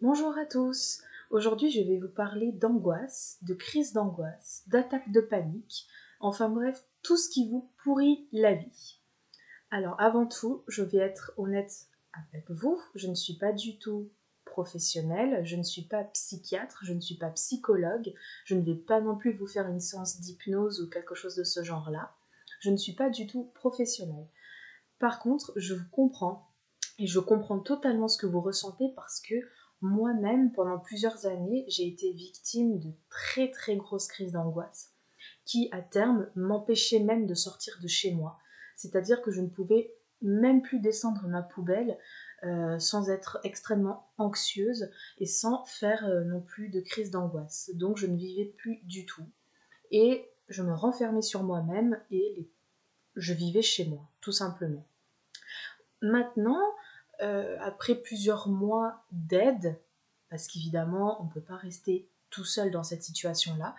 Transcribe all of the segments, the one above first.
Bonjour à tous. Aujourd'hui, je vais vous parler d'angoisse, de crise d'angoisse, d'attaque de panique, enfin bref, tout ce qui vous pourrit la vie. Alors avant tout, je vais être honnête avec vous, je ne suis pas du tout professionnelle, je ne suis pas psychiatre, je ne suis pas psychologue, je ne vais pas non plus vous faire une séance d'hypnose ou quelque chose de ce genre-là. Je ne suis pas du tout professionnelle. Par contre, je vous comprends et je comprends totalement ce que vous ressentez parce que moi-même, pendant plusieurs années, j'ai été victime de très très grosses crises d'angoisse qui, à terme, m'empêchaient même de sortir de chez moi. C'est-à-dire que je ne pouvais même plus descendre ma poubelle sans être extrêmement anxieuse et sans faire non plus de crise d'angoisse. Donc je ne vivais plus du tout. Et je me renfermais sur moi-même et je vivais chez moi, tout simplement. Maintenant, après plusieurs mois d'aide, parce qu'évidemment, on ne peut pas rester tout seul dans cette situation-là,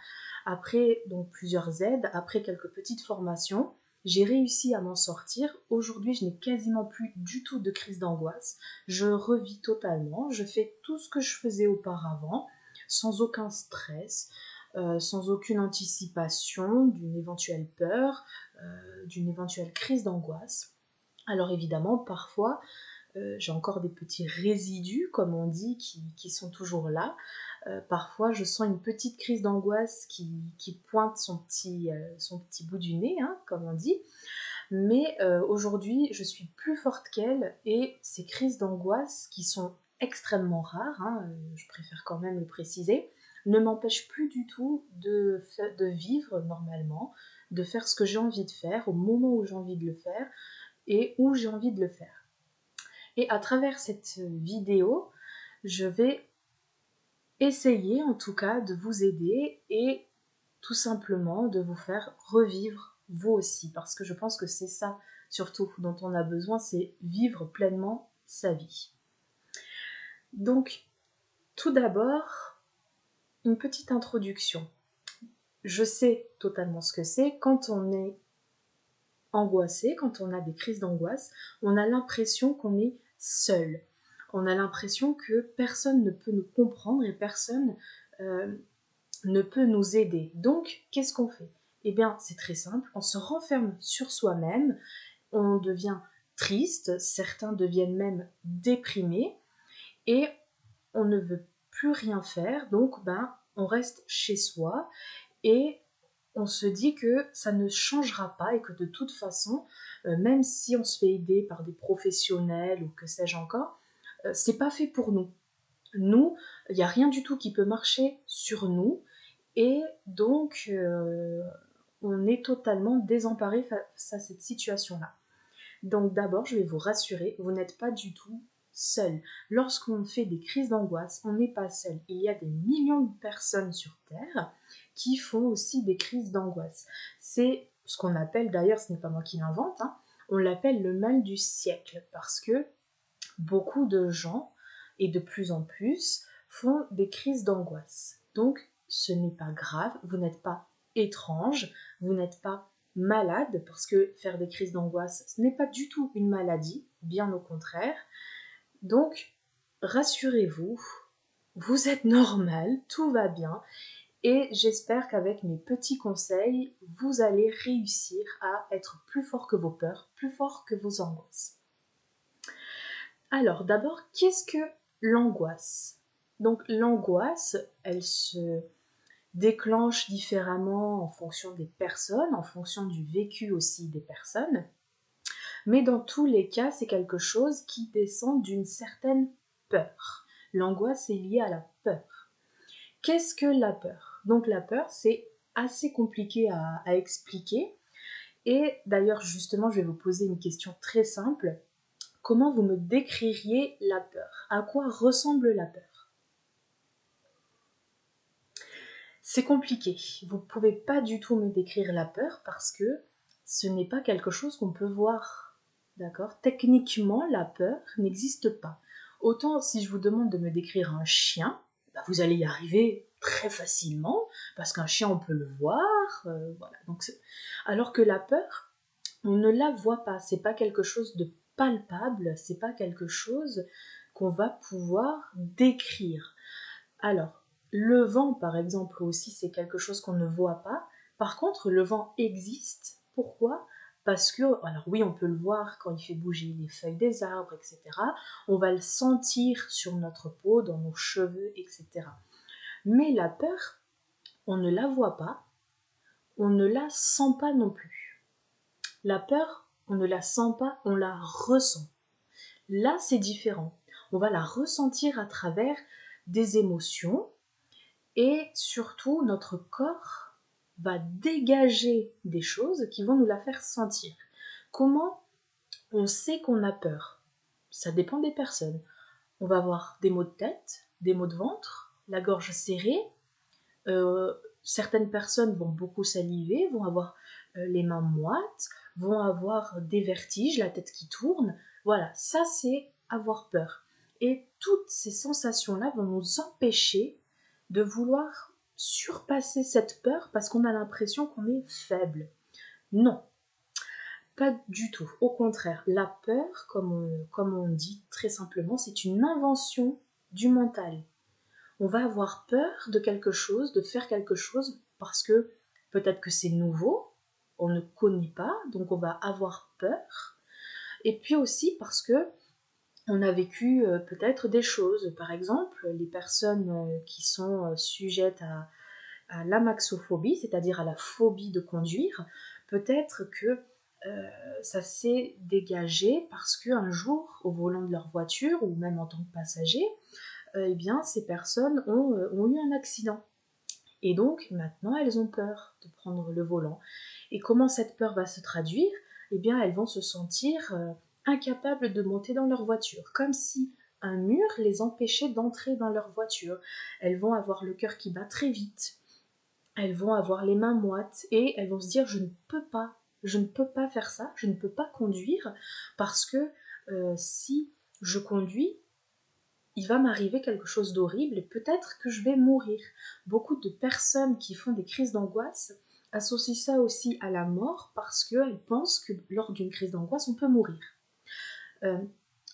après donc plusieurs aides, après quelques petites formations, j'ai réussi à m'en sortir. Aujourd'hui, je n'ai quasiment plus du tout de crise d'angoisse. Je revis totalement, je fais tout ce que je faisais auparavant, sans aucun stress, sans aucune anticipation d'une éventuelle peur, d'une éventuelle crise d'angoisse. Alors évidemment, parfois, j'ai encore des petits résidus, comme on dit, qui sont toujours là. Parfois, je sens une petite crise d'angoisse qui pointe son petit bout du nez, hein, comme on dit. Mais aujourd'hui, je suis plus forte qu'elle et ces crises d'angoisse, qui sont extrêmement rares, hein, je préfère quand même le préciser, ne m'empêchent plus du tout de vivre normalement, de faire ce que j'ai envie de faire au moment où j'ai envie de le faire et où j'ai envie de le faire. Et à travers cette vidéo, je vais essayer en tout cas de vous aider et tout simplement de vous faire revivre vous aussi, parce que je pense que c'est ça surtout dont on a besoin, c'est vivre pleinement sa vie. Donc, tout d'abord, une petite introduction. Je sais totalement ce que c'est. Quand on est angoissé, quand on a des crises d'angoisse, on a l'impression qu'on est seul. On a l'impression que personne ne peut nous comprendre et personne euh, ne peut nous aider. Donc, qu'est-ce qu'on fait? Eh bien, c'est très simple, on se renferme sur soi-même, on devient triste, certains deviennent même déprimés et on ne veut plus rien faire, donc on reste chez soi et on se dit que ça ne changera pas et que de toute façon, même si on se fait aider par des professionnels ou que sais-je encore, c'est pas fait pour nous. Nous, il n'y a rien du tout qui peut marcher sur nous et donc on est totalement désemparé face à cette situation-là. Donc d'abord, je vais vous rassurer, vous n'êtes pas du tout seul. Lorsqu'on fait des crises d'angoisse, on n'est pas seul. Il y a des millions de personnes sur Terre qui font aussi des crises d'angoisse. C'est ce qu'on appelle, d'ailleurs, ce n'est pas moi qui l'invente, hein, on l'appelle le mal du siècle parce que beaucoup de gens, et de plus en plus, font des crises d'angoisse. Donc, ce n'est pas grave, vous n'êtes pas étrange, vous n'êtes pas malade, parce que faire des crises d'angoisse, ce n'est pas du tout une maladie, bien au contraire. Donc, rassurez-vous, vous êtes normal, tout va bien, et j'espère qu'avec mes petits conseils, vous allez réussir à être plus fort que vos peurs, plus fort que vos angoisses. Alors, d'abord, qu'est-ce que l'angoisse? Donc, l'angoisse, elle se déclenche différemment en fonction des personnes, en fonction du vécu aussi des personnes. Mais dans tous les cas, c'est quelque chose qui descend d'une certaine peur. L'angoisse est liée à la peur. Qu'est-ce que la peur? Donc, la peur, c'est assez compliqué à expliquer. Et d'ailleurs, justement, je vais vous poser une question très simple. Comment vous me décririez la peur? À quoi ressemble la peur? C'est compliqué. Vous ne pouvez pas du tout me décrire la peur parce que ce n'est pas quelque chose qu'on peut voir. D'accord? Techniquement, la peur n'existe pas. Autant si je vous demande de me décrire un chien, vous allez y arriver très facilement parce qu'un chien, on peut le voir. Voilà. Donc, alors que la peur, on ne la voit pas. C'est pas quelque chose de palpable. C'est pas quelque chose qu'on va pouvoir décrire. Alors, le vent, par exemple, aussi, c'est quelque chose qu'on ne voit pas. Par contre, le vent existe. Pourquoi? Parce que, alors oui, on peut le voir quand il fait bouger les feuilles des arbres, etc. On va le sentir sur notre peau, dans nos cheveux, etc. Mais la peur, on ne la voit pas, on ne la sent pas non plus. La peur, on ne la sent pas, on la ressent. Là, c'est différent. On va la ressentir à travers des émotions et surtout, notre corps va dégager des choses qui vont nous la faire sentir. Comment on sait qu'on a peur? Ça dépend des personnes. On va avoir des maux de tête, des maux de ventre, la gorge serrée. Certaines personnes vont beaucoup saliver, vont avoir les mains moites, vont avoir des vertiges, la tête qui tourne. Voilà, ça c'est avoir peur. Et toutes ces sensations-là vont nous empêcher de vouloir surpasser cette peur parce qu'on a l'impression qu'on est faible. Non, pas du tout. Au contraire, la peur, comme on dit très simplement, c'est une invention du mental. On va avoir peur de quelque chose, de faire quelque chose, parce que peut-être que c'est nouveau, on ne connaît pas, donc on va avoir peur. Et puis aussi parce que on a vécu peut-être des choses. Par exemple, les personnes qui sont sujettes à l'amaxophobie, c'est-à-dire à la phobie de conduire, peut-être que ça s'est dégagé parce qu'un jour, au volant de leur voiture, ou même en tant que passager, eh bien, ces personnes ont eu un accident. Et donc, maintenant, elles ont peur de prendre le volant. Et comment cette peur va se traduire? Eh bien, elles vont se sentir incapables de monter dans leur voiture, comme si un mur les empêchait d'entrer dans leur voiture. Elles vont avoir le cœur qui bat très vite, elles vont avoir les mains moites et elles vont se dire je ne peux pas faire ça, je ne peux pas conduire parce que si je conduis, il va m'arriver quelque chose d'horrible et peut-être que je vais mourir. Beaucoup de personnes qui font des crises d'angoisse associent ça aussi à la mort parce qu'elles pensent que lors d'une crise d'angoisse, on peut mourir. Euh,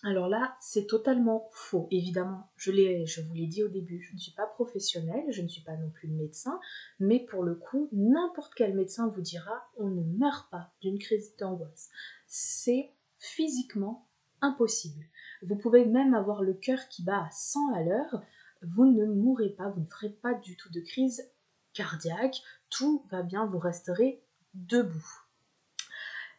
alors là, c'est totalement faux. Évidemment, je vous l'ai dit au début, je ne suis pas professionnelle, je ne suis pas non plus médecin, mais pour le coup, n'importe quel médecin vous dira on ne meurt pas d'une crise d'angoisse. C'est physiquement impossible. Vous pouvez même avoir le cœur qui bat à 100 à l'heure, vous ne mourrez pas, vous ne ferez pas du tout de crise cardiaque, tout va bien, vous resterez debout.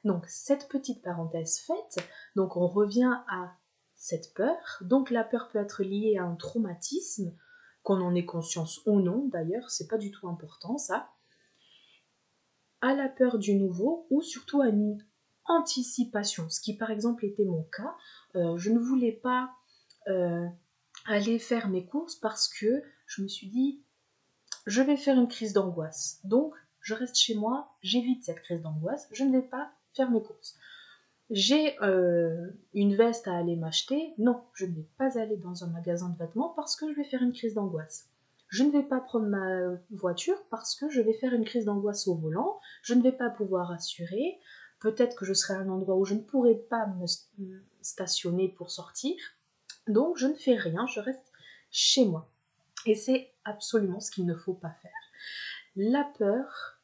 Donc cette petite parenthèse faite, donc on revient à cette peur. Donc la peur peut être liée à un traumatisme, qu'on en ait conscience ou non d'ailleurs, c'est pas du tout important ça, à la peur du nouveau ou surtout à une anticipation, ce qui par exemple était mon cas. Je ne voulais pas aller faire mes courses parce que je me suis dit je vais faire une crise d'angoisse. Donc je reste chez moi, j'évite cette crise d'angoisse, je ne vais pas faire mes courses. J'ai une veste à aller m'acheter. Non, je ne vais pas aller dans un magasin de vêtements parce que je vais faire une crise d'angoisse. Je ne vais pas prendre ma voiture parce que je vais faire une crise d'angoisse au volant. Je ne vais pas pouvoir assurer. Peut-être que je serai à un endroit où je ne pourrai pas me stationner pour sortir. Donc je ne fais rien, je reste chez moi. Et c'est absolument ce qu'il ne faut pas faire. La peur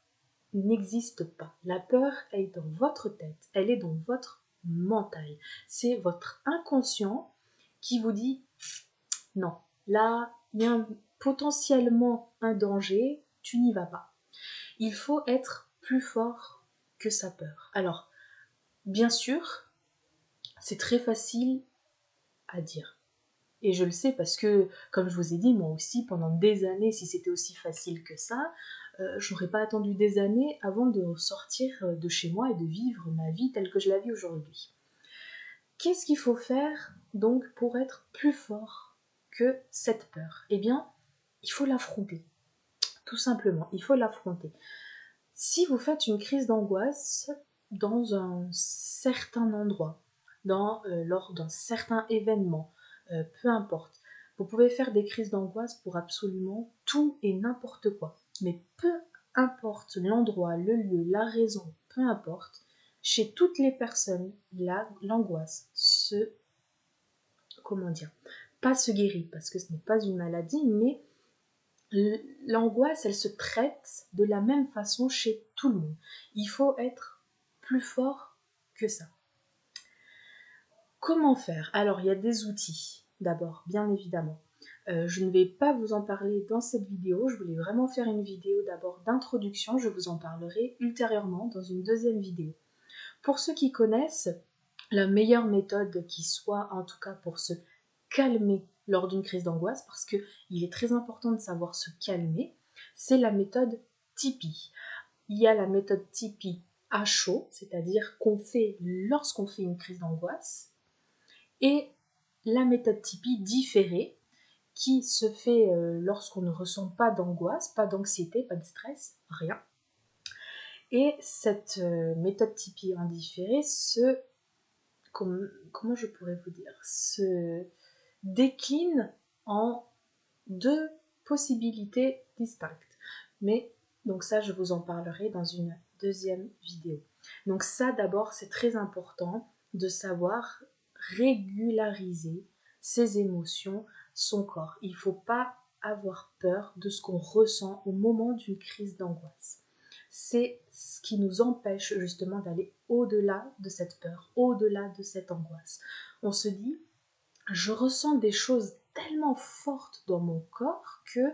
n'existe pas. La peur est dans votre tête, elle est dans votre mental. C'est votre inconscient qui vous dit non, là, il y a potentiellement un danger, tu n'y vas pas. Il faut être plus fort que sa peur. Alors, bien sûr, c'est très facile à dire. Et je le sais parce que, comme je vous ai dit, moi aussi, pendant des années, si c'était aussi facile que ça, je n'aurais pas attendu des années avant de sortir de chez moi et de vivre ma vie telle que je la vis aujourd'hui. Qu'est-ce qu'il faut faire donc pour être plus fort que cette peur? Eh bien, il faut l'affronter. Tout simplement, il faut l'affronter. Si vous faites une crise d'angoisse dans un certain endroit, lors d'un certain événement, peu importe, vous pouvez faire des crises d'angoisse pour absolument tout et n'importe quoi. Mais peu importe l'endroit, le lieu, la raison, peu importe, chez toutes les personnes, l'angoisse se comment dire, pas se guérit, parce que ce n'est pas une maladie, mais l'angoisse, elle se traite de la même façon chez tout le monde. Il faut être plus fort que ça. Comment faire? Alors, il y a des outils, d'abord, bien évidemment. Je ne vais pas vous en parler dans cette vidéo, je voulais vraiment faire une vidéo d'abord d'introduction, je vous en parlerai ultérieurement dans une deuxième vidéo. Pour ceux qui connaissent, la meilleure méthode qui soit, en tout cas pour se calmer lors d'une crise d'angoisse, parce qu'il est très important de savoir se calmer, c'est la méthode Tipeee. Il y a la méthode Tipeee à chaud, c'est-à-dire qu'on fait lorsqu'on fait une crise d'angoisse, et la méthode Tipeee différée, qui se fait lorsqu'on ne ressent pas d'angoisse, pas d'anxiété, pas de stress, rien. Et cette méthode Tipeee en différé comment je pourrais vous dire, se décline en deux possibilités distinctes. Mais donc ça, je vous en parlerai dans une deuxième vidéo. Donc ça, d'abord, c'est très important de savoir régulariser ses émotions, son corps. Il ne faut pas avoir peur de ce qu'on ressent au moment d'une crise d'angoisse. C'est ce qui nous empêche justement d'aller au-delà de cette peur, au-delà de cette angoisse. On se dit, je ressens des choses tellement fortes dans mon corps que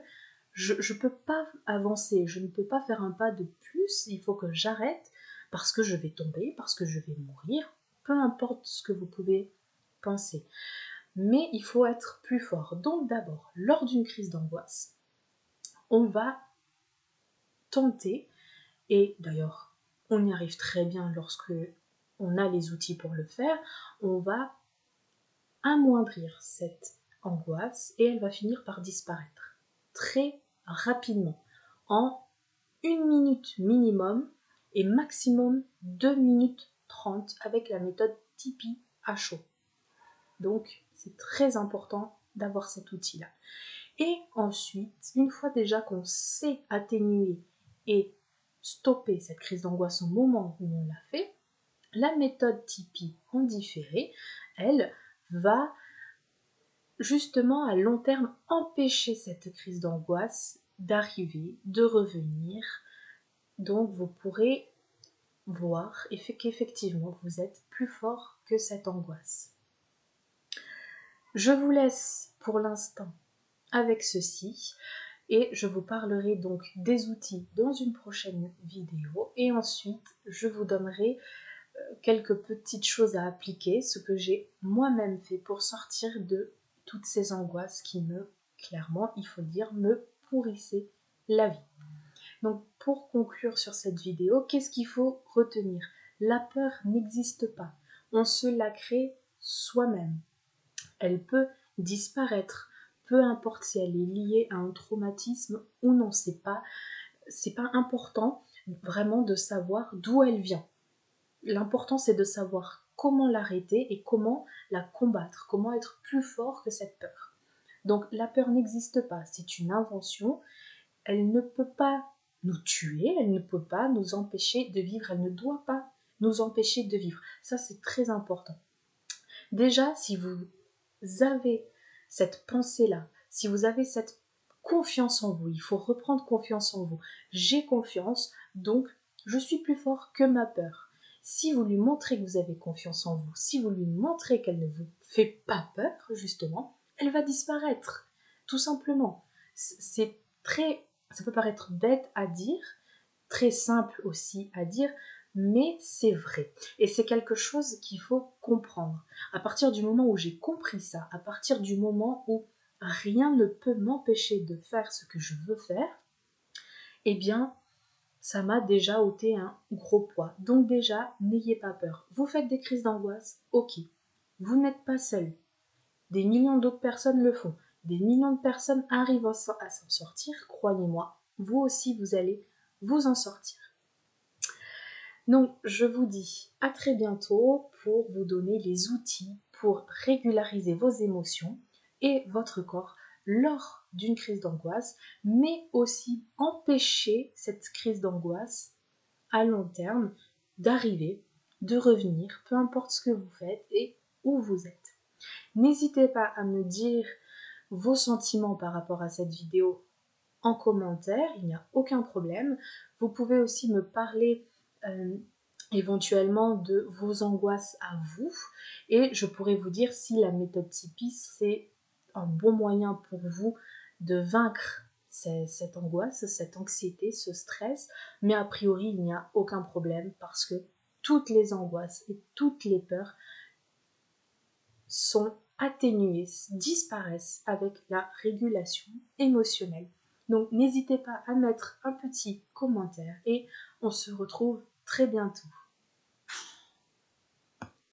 je ne peux pas avancer, je ne peux pas faire un pas de plus, il faut que j'arrête parce que je vais tomber, parce que je vais mourir, peu importe ce que vous pouvez penser. Mais il faut être plus fort. Donc d'abord, lors d'une crise d'angoisse, on va tenter, et d'ailleurs on y arrive très bien lorsque on a les outils pour le faire, on va amoindrir cette angoisse et elle va finir par disparaître très rapidement, en 1 minute minimum et maximum 2 minutes 30 avec la méthode Tipeee à chaud. Donc c'est très important d'avoir cet outil-là. Et ensuite, une fois déjà qu'on sait atténuer et stopper cette crise d'angoisse au moment où on l'a fait, la méthode Tipeee en différé, elle va justement à long terme empêcher cette crise d'angoisse d'arriver, de revenir. Donc vous pourrez voir qu'effectivement vous êtes plus fort que cette angoisse. Je vous laisse pour l'instant avec ceci et je vous parlerai donc des outils dans une prochaine vidéo et ensuite je vous donnerai quelques petites choses à appliquer, ce que j'ai moi-même fait pour sortir de toutes ces angoisses qui clairement, il faut dire, me pourrissaient la vie. Donc pour conclure sur cette vidéo, qu'est-ce qu'il faut retenir? La peur n'existe pas, on se la crée soi-même. Elle peut disparaître, peu importe si elle est liée à un traumatisme ou non, c'est pas important vraiment de savoir d'où elle vient. L'important, c'est de savoir comment l'arrêter et comment la combattre, comment être plus fort que cette peur. Donc la peur n'existe pas, c'est une invention, elle ne peut pas nous tuer, elle ne peut pas nous empêcher de vivre, elle ne doit pas nous empêcher de vivre. Ça, c'est très important. Déjà, si vous avez cette pensée-là, si vous avez cette confiance en vous, il faut reprendre confiance en vous. J'ai confiance, donc je suis plus fort que ma peur. Si vous lui montrez que vous avez confiance en vous, si vous lui montrez qu'elle ne vous fait pas peur, justement, elle va disparaître, tout simplement. Ça peut paraître bête à dire, très simple aussi à dire, mais c'est vrai. Et c'est quelque chose qu'il faut comprendre. À partir du moment où j'ai compris ça, à partir du moment où rien ne peut m'empêcher de faire ce que je veux faire, eh bien, ça m'a déjà ôté un gros poids. Donc déjà, n'ayez pas peur. Vous faites des crises d'angoisse, ok. Vous n'êtes pas seul. Des millions d'autres personnes le font. Des millions de personnes arrivent à s'en sortir, croyez-moi. Vous aussi, vous allez vous en sortir. Donc, je vous dis à très bientôt pour vous donner les outils pour régulariser vos émotions et votre corps lors d'une crise d'angoisse, mais aussi empêcher cette crise d'angoisse à long terme d'arriver, de revenir, peu importe ce que vous faites et où vous êtes. N'hésitez pas à me dire vos sentiments par rapport à cette vidéo en commentaire, il n'y a aucun problème. Vous pouvez aussi me parler éventuellement de vos angoisses à vous et je pourrais vous dire si la méthode Tipeee c'est un bon moyen pour vous de vaincre cette angoisse, cette anxiété, ce stress, mais a priori il n'y a aucun problème parce que toutes les angoisses et toutes les peurs sont atténuées, disparaissent avec la régulation émotionnelle. Donc n'hésitez pas à mettre un petit commentaire et on se retrouve très bientôt.